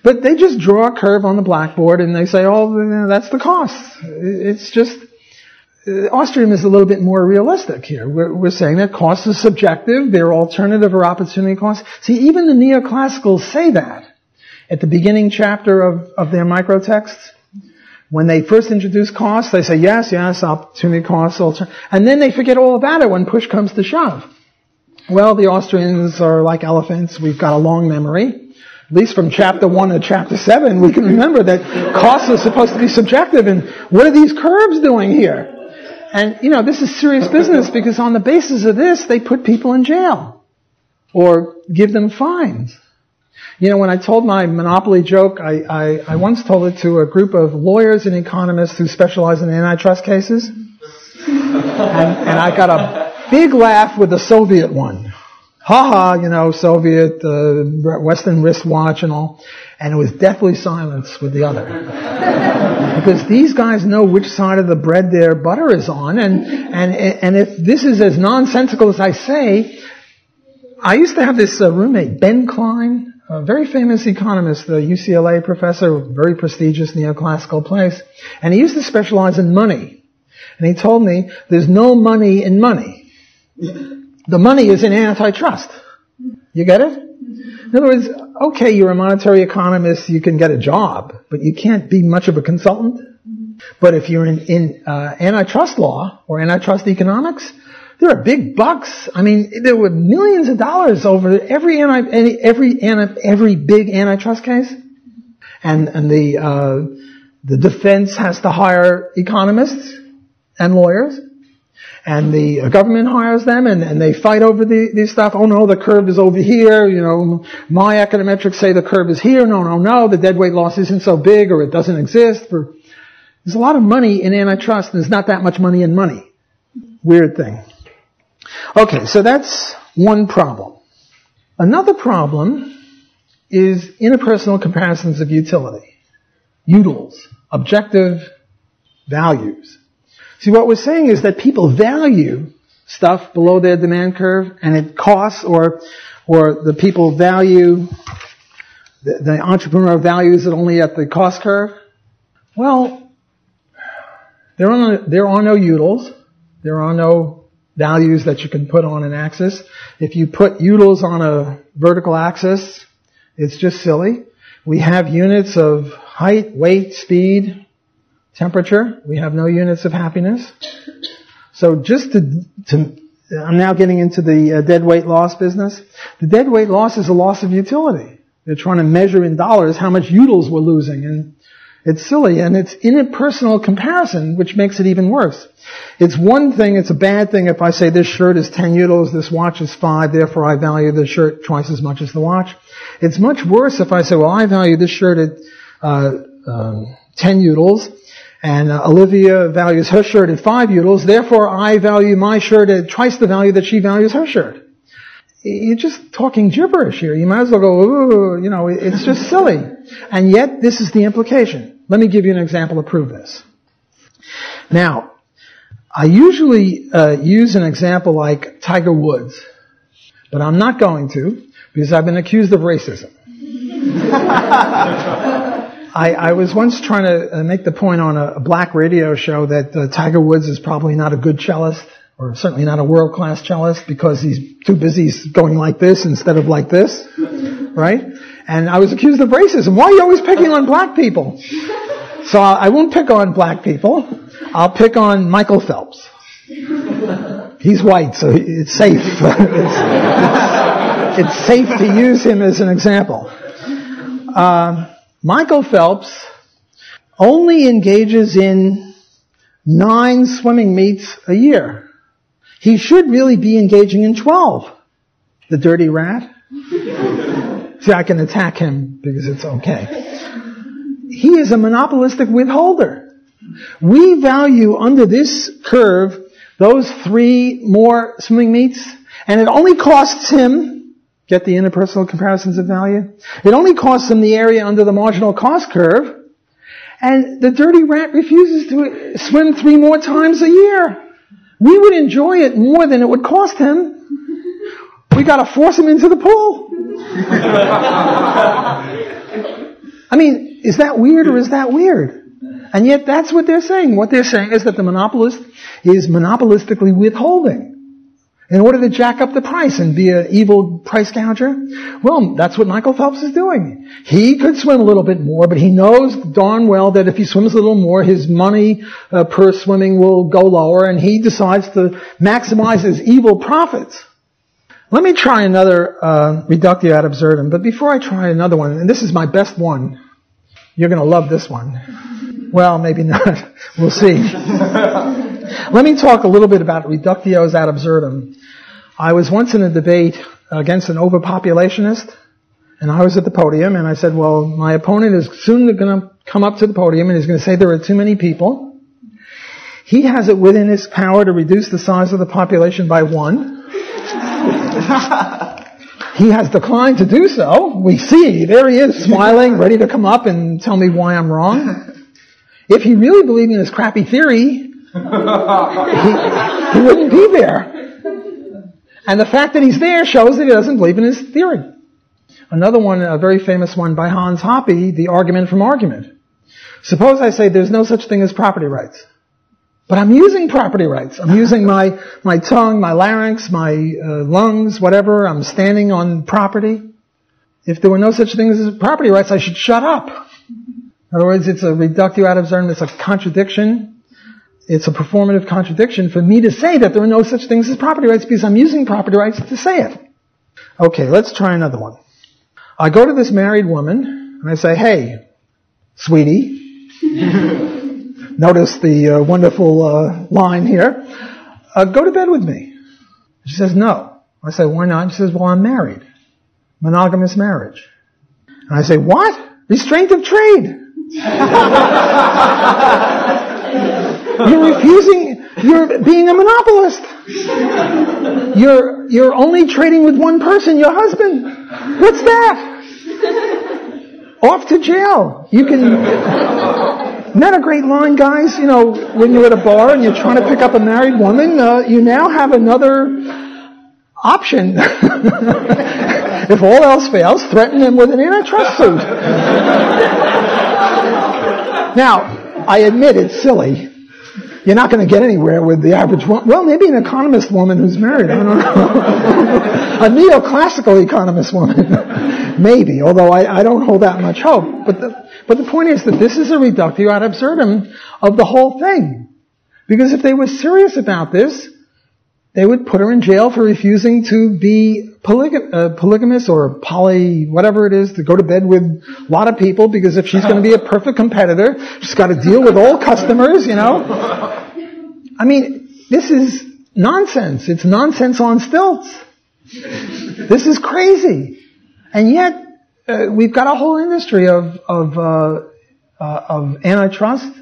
But they just draw a curve on the blackboard and they say, oh, that's the cost. It's just, Austrian is a little bit more realistic here. We're saying that cost is subjective. They're alternative or opportunity costs. See, even the neoclassicals say that at the beginning chapter of their microtexts. When they first introduce costs, they say, yes, opportunity costs, and then they forget all about it when push comes to shove. Well, the Austrians are like elephants. We've got a long memory. At least from chapter 1 to chapter 7, we can remember that costs are supposed to be subjective, and what are these curves doing here? And, this is serious business because on the basis of this, they put people in jail or give them fines. When I told my monopoly joke, I once told it to a group of lawyers and economists who specialize in antitrust cases. And I got a big laugh with the Soviet one. Soviet, Western wristwatch and all. And it was deathly silence with the other. Because these guys know which side of the bread their butter is on. And if this is as nonsensical as I say, I used to have this roommate, Ben Klein, a very famous economist, a UCLA professor, very prestigious neoclassical place. And he used to specialize in money. And he told me, there's no money in money. The money is in antitrust. You get it? In other words, okay, you're a monetary economist, you can get a job, but you can't be much of a consultant. But if you're in antitrust law or antitrust economics, there are big bucks. I mean, there were millions of dollars over every big antitrust case. And the defense has to hire economists and lawyers. And the government hires them, and they fight over these stuff. Oh no, the curve is over here. You know, my econometrics say the curve is here. No, the deadweight loss isn't so big, or it doesn't exist. There's a lot of money in antitrust, and there's not that much money in money. Weird thing. Okay, so that's one problem. Another problem is interpersonal comparisons of utility. Utils, objective values. See, what we're saying is that people value stuff below their demand curve, and it costs, or the people value, the entrepreneur values it only at the cost curve. Well, there are no utils. There are no values that you can put on an axis. If you put utils on a vertical axis, it's just silly. We have units of height, weight, speed, temperature. We have no units of happiness. So just I'm now getting into the deadweight loss business. The deadweight loss is a loss of utility. They're trying to measure in dollars how much utils we're losing, and it's silly, and it's interpersonal comparison, which makes it even worse. It's one thing, it's a bad thing if I say this shirt is 10 utils, this watch is 5, therefore I value the shirt twice as much as the watch. It's much worse if I say, well, I value this shirt at 10 utils, and Olivia values her shirt at 5 utils, therefore I value my shirt at twice the value that she values her shirt. You're just talking gibberish here. You might as well go, ooh, you know, it's just silly. And yet, this is the implication. Let me give you an example to prove this. Now, I usually use an example like Tiger Woods, but I'm not going to, because I've been accused of racism. I was once trying to make the point on a black radio show that Tiger Woods is probably not a good cellist, or certainly not a world-class cellist, because he's too busy going like this instead of like this, right? And I was accused of racism. Why are you always picking on black people? So I won't pick on black people. I'll pick on Michael Phelps. He's white, so it's safe. It's safe to use him as an example. Michael Phelps only engages in 9 swimming meets a year. He should really be engaging in 12. The dirty rat. See, I can attack him because it's okay. He is a monopolistic withholder. We value under this curve those 3 more swimming meets, and it only costs him, get the interpersonal comparisons of value, it only costs him the area under the marginal cost curve, and the dirty rat refuses to swim 3 more times a year. We would enjoy it more than it would cost him. We got to force him into the pool. I mean, is that weird or is that weird? And yet that's what they're saying. What they're saying is that the monopolist is monopolistically withholding in order to jack up the price and be an evil price gouger. Well, that's what Michael Phelps is doing. He could swim a little bit more, but he knows darn well that if he swims a little more, his money per swimming will go lower, and he decides to maximize his evil profits. Let me try another Reductio Ad Absurdum, but before I try another one, and this is my best one, you're going to love this one. Well, maybe not. We'll see. Let me talk a little bit about Reductio Ad Absurdum. I was once in a debate against an overpopulationist, and I was at the podium, and I said, well, my opponent is soon going to come up to the podium, and he's going to say there are too many people. He has it within his power to reduce the size of the population by 1. He has declined to do so. We see, there he is, smiling, ready to come up and tell me why I'm wrong. If he really believed in his crappy theory, he wouldn't be there. And the fact that he's there shows that he doesn't believe in his theory. Another one, a very famous one by Hans Hoppe, the argument from argument. Suppose I say there's no such thing as property rights. But I'm using property rights. I'm using my tongue, my larynx, my lungs, whatever. I'm standing on property. If there were no such things as property rights, I should shut up. In other words, it's a reductio ad absurdum. It's a contradiction. It's a performative contradiction for me to say that there are no such things as property rights because I'm using property rights to say it. Okay, let's try another one. I go to this married woman and I say, hey, sweetie, notice the wonderful line here. go to bed with me. She says, no. I say, why not? She says, well, I'm married. Monogamous marriage. And I say, what? Restraint of trade. You're refusing, you're being a monopolist. You're only trading with one person, your husband. What's that? Off to jail. You can, isn't that a great line, guys? You know, when you're at a bar and you're trying to pick up a married woman, you now have another option. If all else fails, threaten them with an antitrust suit. Now, I admit it's silly. You're not going to get anywhere with the average woman. Well, maybe an economist woman who's married. I don't know. A neoclassical economist woman. Maybe, although I don't hold that much hope. But the point is that this is a reductio ad absurdum of the whole thing. Because if they were serious about this, they would put her in jail for refusing to be polygamous or poly, whatever it is, to go to bed with a lot of people, because if she's going to be a perfect competitor, she's got to deal with all customers, you know. I mean, this is nonsense. It's nonsense on stilts. This is crazy. And yet, we've got a whole industry of antitrust.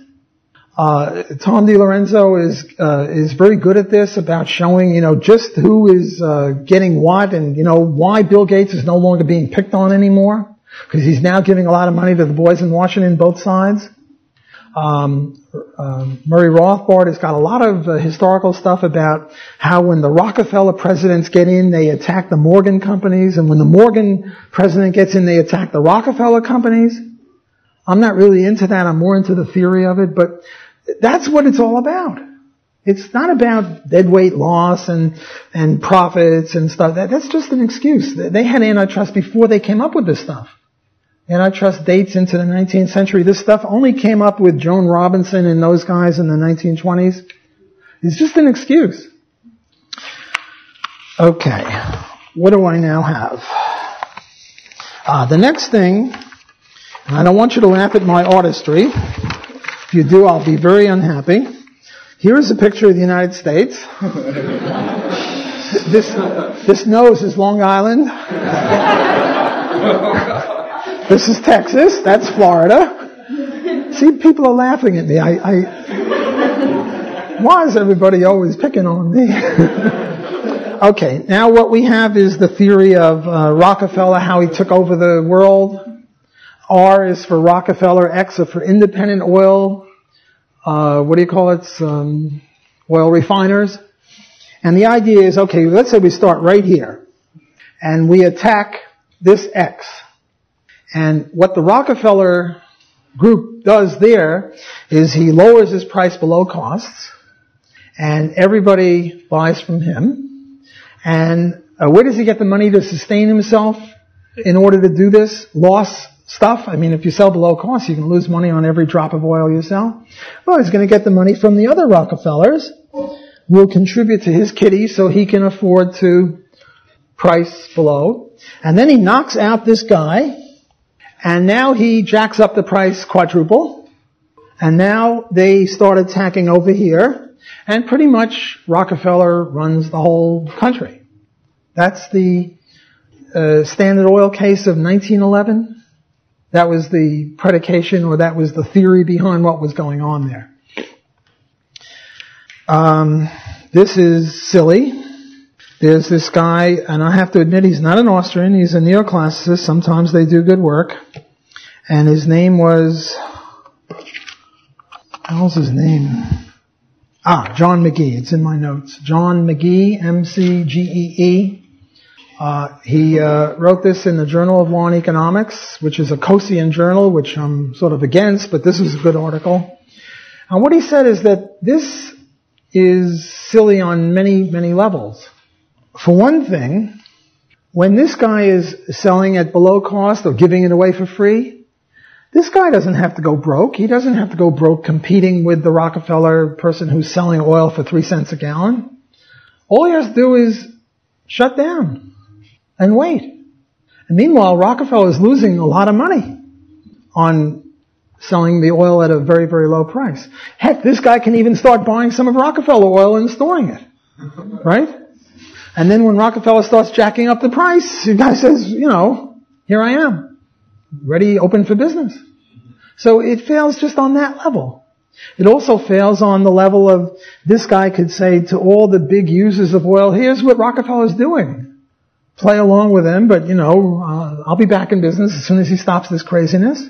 Tom DiLorenzo is very good at this, about showing, you know, just who is getting what, and, you know, why Bill Gates is no longer being picked on anymore, because he's now giving a lot of money to the boys in Washington, both sides. Murray Rothbard has got a lot of historical stuff about how when the Rockefeller presidents get in, they attack the Morgan companies, and when the Morgan president gets in, they attack the Rockefeller companies. I'm not really into that. I'm more into the theory of it, but that's what it's all about. It's not about deadweight loss and profits and stuff. That's just an excuse. They had antitrust before they came up with this stuff. Antitrust dates into the 19th century. This stuff only came up with Joan Robinson and those guys in the 1920s. It's just an excuse. Okay. What do I now have? The next thing, and I don't want you to laugh at my artistry. If you do, I'll be very unhappy. Here is a picture of the United States. This nose is Long Island. This is Texas. That's Florida. See, people are laughing at me. Why is everybody always picking on me? Okay, now what we have is the theory of Rockefeller, how he took over the world. R is for Rockefeller, X is for independent oil, oil refiners. And the idea is, okay, let's say we start right here, and we attack this X. And what the Rockefeller group does there is he lowers his price below costs, and everybody buys from him. And where does he get the money to sustain himself in order to do this? Loss stuff. I mean, if you sell below cost, you can lose money on every drop of oil you sell. Well, he's going to get the money from the other Rockefellers, who will contribute to his kitty so he can afford to price below. And then he knocks out this guy, and now he jacks up the price quadruple. And now they start attacking over here, and pretty much Rockefeller runs the whole country. That's the Standard Oil case of 1911. That was the predication, or that was the theory behind what was going on there. This is silly. There's this guy, and I have to admit he's not an Austrian, he's a neoclassicist. Sometimes they do good work. And his name was, how's his name? John McGee. It's in my notes. John McGee, M-C-G-E-E. He wrote this in the Journal of Law and Economics, which is a Coasian journal, which I'm sort of against, but this is a good article. And what he said is that this is silly on many, many levels. For one thing, when this guy is selling at below cost or giving it away for free, this guy doesn't have to go broke. He doesn't have to go broke competing with the Rockefeller person who's selling oil for 3 cents a gallon. All he has to do is shut down and wait. And meanwhile, Rockefeller is losing a lot of money on selling the oil at a very, very low price. Heck, this guy can even start buying some of Rockefeller oil and storing it. Right? And then when Rockefeller starts jacking up the price, the guy says, here I am, ready, open for business. So it fails just on that level. It also fails on the level of this guy could say to all the big users of oil, here's what Rockefeller's doing. Play along with him, but I'll be back in business as soon as he stops this craziness.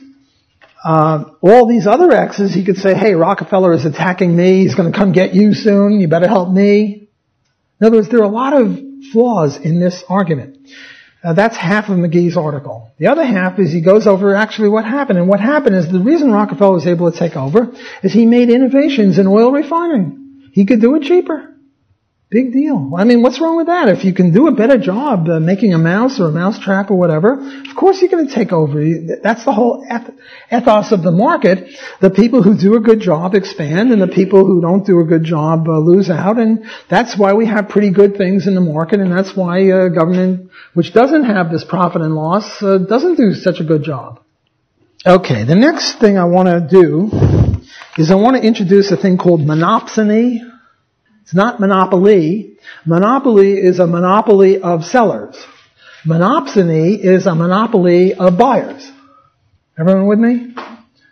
All these other X's, he could say, hey, Rockefeller is attacking me, he's going to come get you soon, you better help me. In other words, there are a lot of flaws in this argument. That's half of McGee's article. The other half is he goes over actually what happened. And what happened is the reason Rockefeller was able to take over is he made innovations in oil refining. He could do it cheaper. Big deal. I mean, what's wrong with that? If you can do a better job making a mouse or a mousetrap or whatever, of course you're going to take over. That's the whole ethos of the market. The people who do a good job expand, and the people who don't do a good job lose out. And that's why we have pretty good things in the market, and that's why government, which doesn't have this profit and loss, doesn't do such a good job. Okay, the next thing I want to do is I want to introduce a thing called monopsony. It's not monopoly. Monopoly is a monopoly of sellers. Monopsony is a monopoly of buyers. Everyone with me?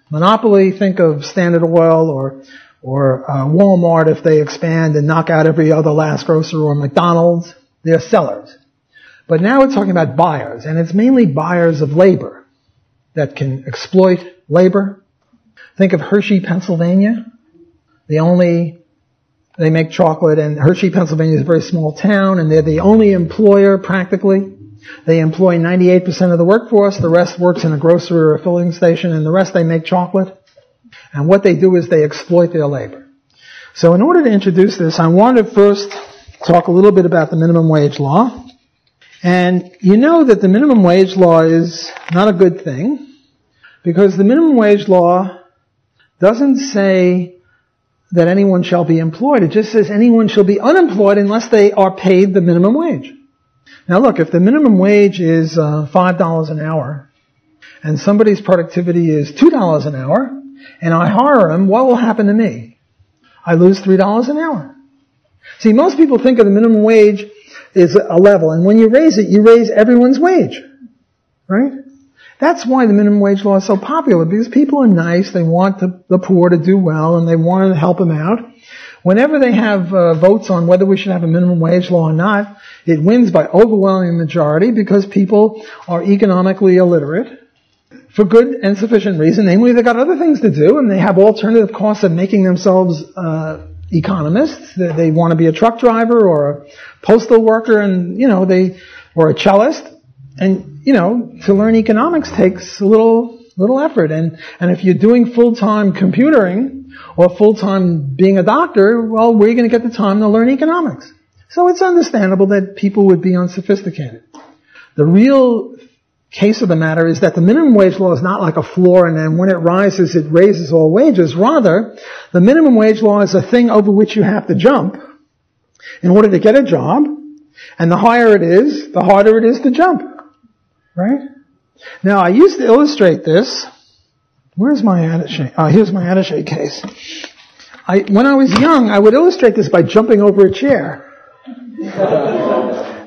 Monopoly, think of Standard Oil or Walmart if they expand and knock out every other last grocer, or McDonald's. They're sellers. But now we're talking about buyers, and it's mainly buyers of labor that can exploit labor. Think of Hershey, Pennsylvania. They make chocolate, and Hershey, Pennsylvania is a very small town, and they're the only employer practically. They employ 98% of the workforce. The rest works in a grocery or a filling station, and the rest they make chocolate. And what they do is they exploit their labor. So in order to introduce this, I want to first talk a little bit about the minimum wage law. And you know that the minimum wage law is not a good thing, because the minimum wage law doesn't say that anyone shall be employed. It just says anyone shall be unemployed unless they are paid the minimum wage. Now look, if the minimum wage is $5 an hour, and somebody's productivity is $2 an hour, and I hire him, what will happen to me? I lose $3 an hour. See, most people think of the minimum wage as a level, and when you raise it, you raise everyone's wage. Right? That's why the minimum wage law is so popular, because people are nice, they want the poor to do well, and they want to help them out. Whenever they have votes on whether we should have a minimum wage law or not, it wins by overwhelming majority because people are economically illiterate for good and sufficient reason. Namely, they've got other things to do, and they have alternative costs of making themselves economists. They want to be a truck driver or a postal worker, and or a cellist. And to learn economics takes a little effort. And if you're doing full-time computering or full-time being a doctor, well, where are you going to get the time to learn economics? So it's understandable that people would be unsophisticated. The real case of the matter is that the minimum wage law is not like a floor, and then when it rises, it raises all wages. Rather, the minimum wage law is a thing over which you have to jump in order to get a job. And the higher it is, the harder it is to jump. Right? Now, I used to illustrate this. Where's my attaché? Here's my attaché case. When I was young, I would illustrate this by jumping over a chair.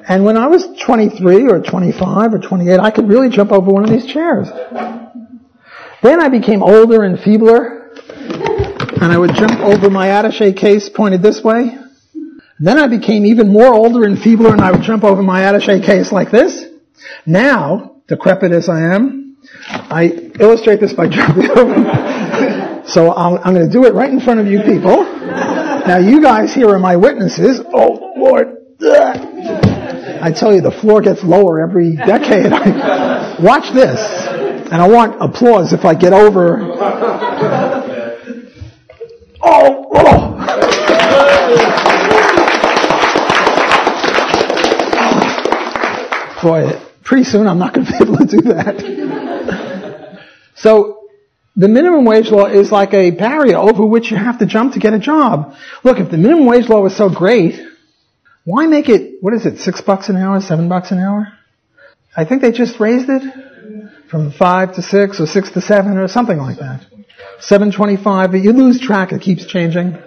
And when I was 23 or 25 or 28, I could really jump over one of these chairs. Then I became older and feebler, and I would jump over my attaché case pointed this way. Then I became even more older and feebler, and I would jump over my attaché case like this. Now, decrepit as I am, I illustrate this by jumping over. So I'm going to do it right in front of you people. Now, you guys here are my witnesses. Oh, Lord. I tell you, the floor gets lower every decade. Watch this. And I want applause if I get over. Oh! Boy, pretty soon I'm not going to be able to do that. So, the minimum wage law is like a barrier over which you have to jump to get a job. Look, if the minimum wage law was so great, why make it, $6 an hour, $7 an hour? I think they just raised it from 5 to 6 or 6 to 7 or something like that. $7.25, but you lose track, it keeps changing.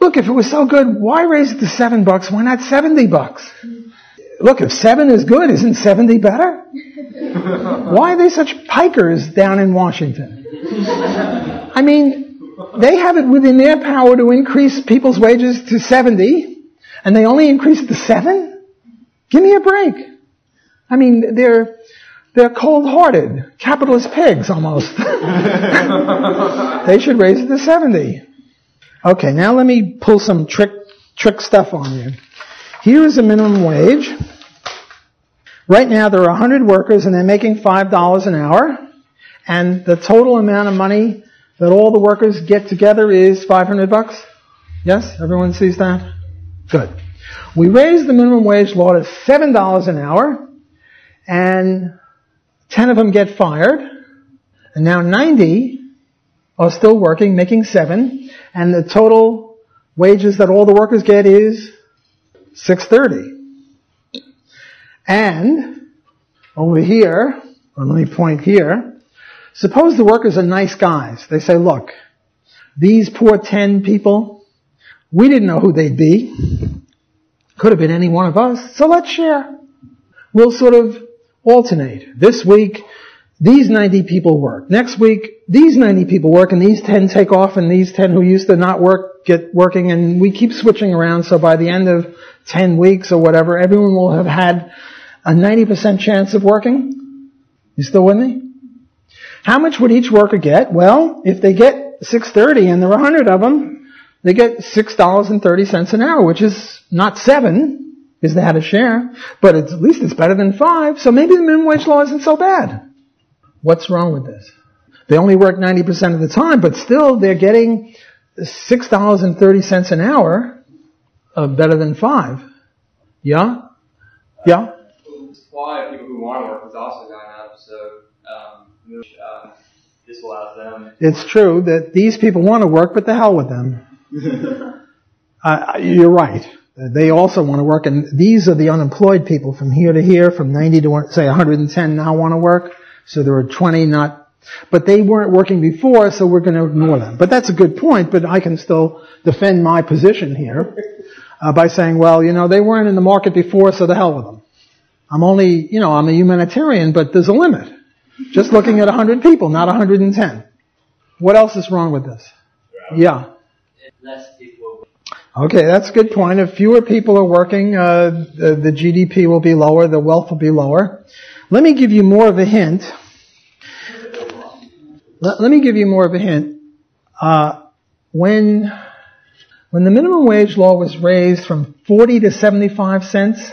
Look, if it was so good, why raise it to $7? Why not $70? Look, if 7 is good, isn't 70 better? Why are they such pikers down in Washington? I mean, they have it within their power to increase people's wages to 70, and they only increase it to 7? Give me a break. I mean, they're cold-hearted, capitalist pigs almost. They should raise it to 70. Okay, now let me pull some trick stuff on you. Here is a minimum wage. Right now there are 100 workers and they're making $5 an hour. And the total amount of money that all the workers get together is $500. Yes? Everyone sees that? Good. We raised the minimum wage law to $7 an hour. And 10 of them get fired. And now 90 are still working, making 7. And the total wages that all the workers get is $6.30. And over here, or let me point here, suppose the workers are nice guys. They say, look, these poor 10 people, we didn't know who they'd be. Could have been any one of us, so let's share. We'll sort of alternate. This week, these 90 people work. Next week, these 90 people work, and these 10 take off, and these 10 who used to not work get working, and we keep switching around, so by the end of 10 weeks or whatever, everyone will have had a 90% chance of working. You still with me? How much would each worker get? Well, if they get $6.30 and there are 100 of them, they get $6.30 an hour, which is not 7, because they had a share, but at least it's better than 5, so maybe the minimum wage law isn't so bad. What's wrong with this? They only work 90% of the time, but still they're getting $6.30 an hour, better than 5. Yeah? Yeah? The supply of people who want to work is also going up, so this allows them. It's true that these people want to work, but the hell with them. You're right. They also want to work, and these are the unemployed people from here to here, from 90 to, say, 110 now want to work. So there are 20 not, but they weren't working before, so we're going to ignore them. But that's a good point, but I can still defend my position here by saying, well, they weren't in the market before, so the hell with them. I'm only, I'm a humanitarian, but there's a limit. Just looking at 100 people, not 110. What else is wrong with this? Yeah. Less people. Okay, that's a good point. If fewer people are working, the GDP will be lower, the wealth will be lower. Let me give you more of a hint. Let me give you more of a hint. When the minimum wage law was raised from 40 to 75 cents,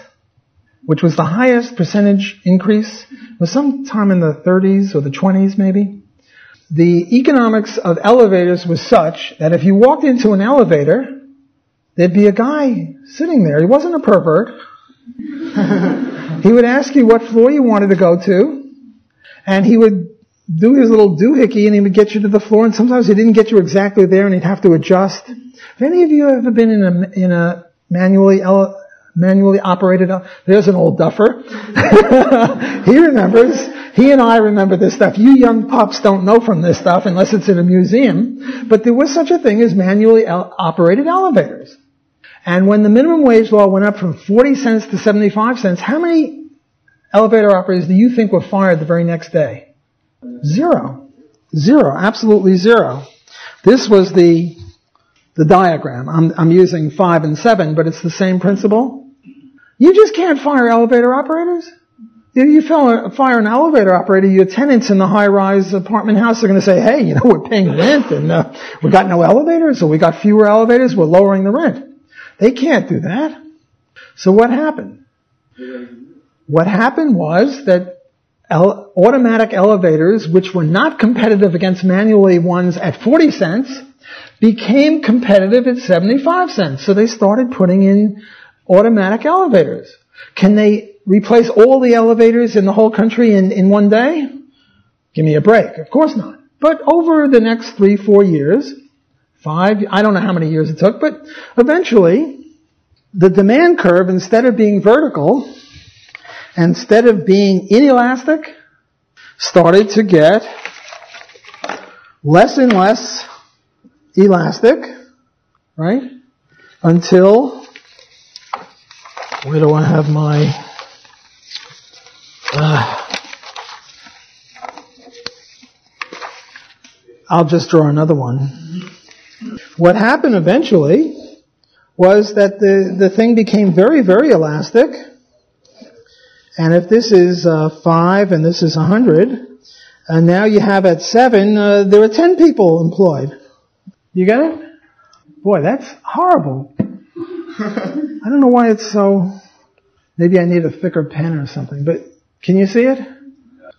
which was the highest percentage increase, it was sometime in the 30s or the 20s maybe. The economics of elevators was such that if you walked into an elevator, there'd be a guy sitting there. He wasn't a pervert. He would ask you what floor you wanted to go to, and he would do his little doohickey, and he would get you to the floor, and sometimes he didn't get you exactly there, and he'd have to adjust. Have any of you ever been in a manually operated? There's an old duffer. He remembers. He and I remember this stuff. You young pups don't know from this stuff unless it's in a museum. But there was such a thing as manually operated elevators. And when the minimum wage law went up from 40 cents to 75 cents, how many elevator operators do you think were fired the very next day? Zero. Zero. Absolutely zero. This was the diagram. I'm using 5 and 7, but it's the same principle. You just can't fire elevator operators. If you fire an elevator operator, your tenants in the high-rise apartment house are going to say, hey, we're paying rent and we got no elevators, or we got fewer elevators, we're lowering the rent. They can't do that. So what happened? What happened was that automatic elevators, which were not competitive against manually ones at 40 cents, became competitive at 75 cents. So they started putting in automatic elevators. Can they replace all the elevators in the whole country in one day? Give me a break. Of course not. But over the next 3-4 years, 5, I don't know how many years it took, but eventually the demand curve, instead of being vertical, instead of being inelastic, started to get less and less elastic, right? until, where do I have my, I'll just draw another one. What happened eventually was that the thing became very, very elastic. And if this is 5 and this is 100, and now you have at 7, there are 10 people employed. You get it? Boy, that's horrible. I don't know why it's so... Maybe I need a thicker pen or something, but can you see it?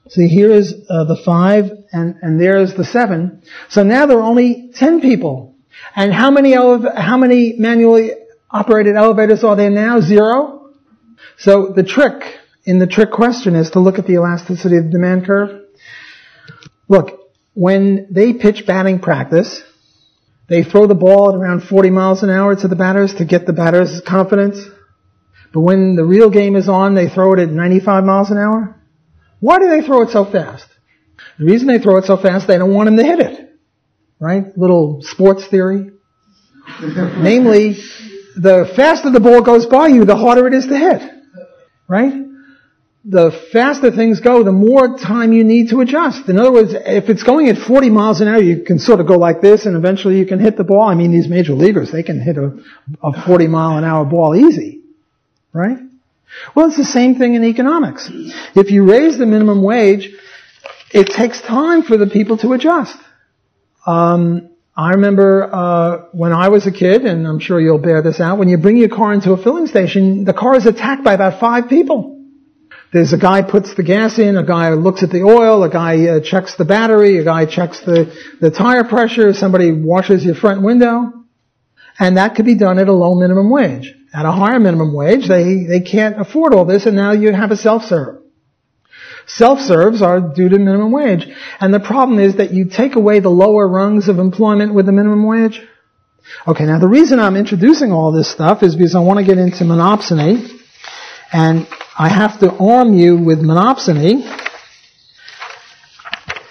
See, here is the 5, and there is the 7. So now there are only 10 people. And how many manually operated elevators are there now? 0. So the trick in the trick question is to look at the elasticity of the demand curve. Look, when they pitch batting practice, they throw the ball at around 40 miles an hour to the batters to get the batters' confidence. But when the real game is on, they throw it at 95 miles an hour. Why do they throw it so fast? The reason they throw it so fast, they don't want him to hit it. Right? Little sports theory. Namely, the faster the ball goes by you, the harder it is to hit. Right? The faster things go, the more time you need to adjust. In other words, if it's going at 40 miles an hour, you can sort of go like this and eventually you can hit the ball. I mean, these major leaguers, they can hit a 40 mile an hour ball easy. Right? Well, it's the same thing in economics. If you raise the minimum wage, it takes time for the people to adjust. I remember when I was a kid, and I'm sure you'll bear this out, when you bring your car into a filling station, the car is attacked by about 5 people. There's a guy puts the gas in, a guy looks at the oil, a guy checks the battery, a guy checks the tire pressure, somebody washes your front window. And that could be done at a low minimum wage. At a higher minimum wage, they can't afford all this, and now you have a self-serve. Self-serves are due to minimum wage. And the problem is that you take away the lower rungs of employment with the minimum wage. Okay, now the reason I'm introducing all this stuff is because I want to get into monopsony. And I have to arm you with monopsony.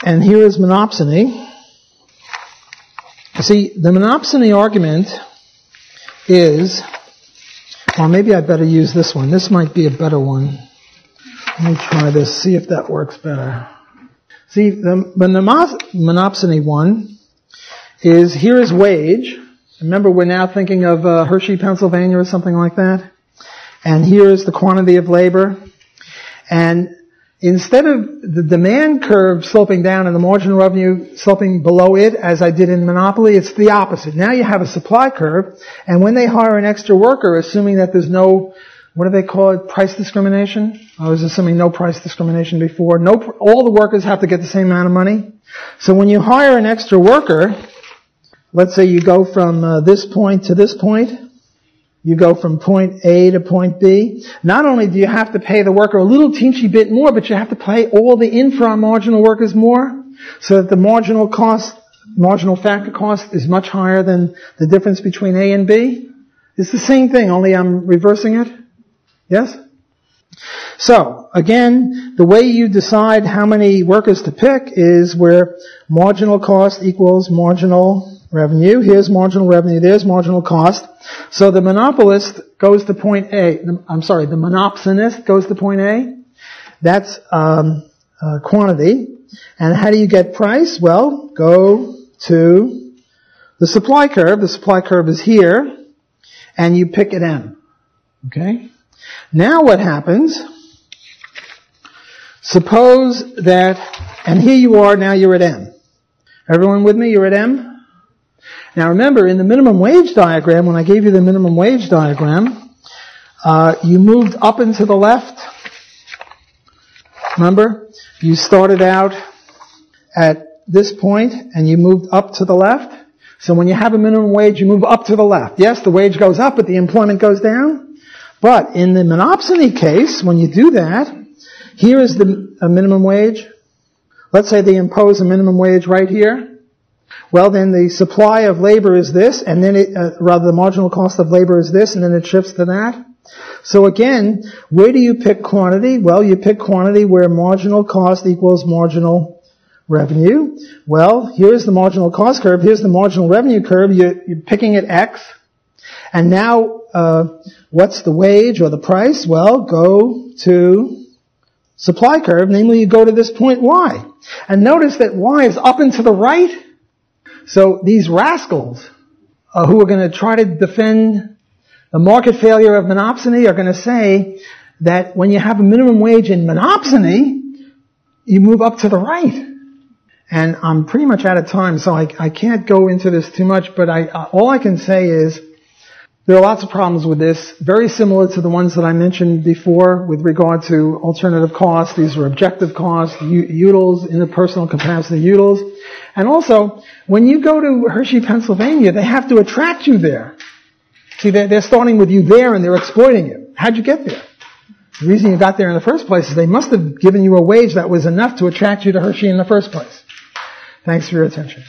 And here is monopsony. See, the monopsony argument is, well, maybe I better use this one. This might be a better one. Let me try this, see if that works better. See, the monopsony one is, here is wage. Remember, we're now thinking of Hershey, Pennsylvania or something like that. And here is the quantity of labor. And instead of the demand curve sloping down and the marginal revenue sloping below it, as I did in Monopoly, it's the opposite. Now you have a supply curve, and when they hire an extra worker, assuming that there's no, what do they call it, price discrimination? I was assuming no price discrimination before. All the workers have to get the same amount of money. So when you hire an extra worker, let's say you go from this point to this point, you go from point A to point B. Not only do you have to pay the worker a little teensy bit more, but you have to pay all the infra-marginal workers more, so that the marginal factor cost is much higher than the difference between A and B. It's the same thing, only I'm reversing it. Yes? So, again, the way you decide how many workers to pick is where marginal cost equals marginal revenue. Here's marginal revenue, there's marginal cost. So the monopolist goes to point A. The monopsonist goes to point A. That's quantity. And how do you get price? Well, go to the supply curve. The supply curve is here. And you pick at M. Okay? Now what happens? Suppose that, and here you are, now you're at M. Everyone with me? You're at M? Now remember, in the minimum wage diagram, when I gave you the minimum wage diagram, you moved up and to the left. Remember? You started out at this point, and you moved up to the left. So when you have a minimum wage, you move up to the left. Yes, the wage goes up, but the employment goes down. But in the monopsony case, when you do that, here is the minimum wage. Let's say they impose a minimum wage right here. Well, then the supply of labor is this, and then the marginal cost of labor is this, and then it shifts to that. So again, where do you pick quantity? Well, you pick quantity where marginal cost equals marginal revenue. Well, here's the marginal cost curve, here's the marginal revenue curve, you're picking at X. And now, what's the wage or the price? Well, go to supply curve, namely you go to this point Y. And notice that Y is up and to the right. So these rascals who are going to try to defend the market failure of monopsony are going to say that when you have a minimum wage in monopsony, you move up to the right. And I'm pretty much out of time, so I can't go into this too much, but all I can say is there are lots of problems with this, very similar to the ones that I mentioned before with regard to alternative costs. These are objective costs, utils, interpersonal capacity utils. And also, when you go to Hershey, Pennsylvania, they have to attract you there. See, they're starting with you there and they're exploiting you. How'd you get there? The reason you got there in the first place is they must have given you a wage that was enough to attract you to Hershey in the first place. Thanks for your attention.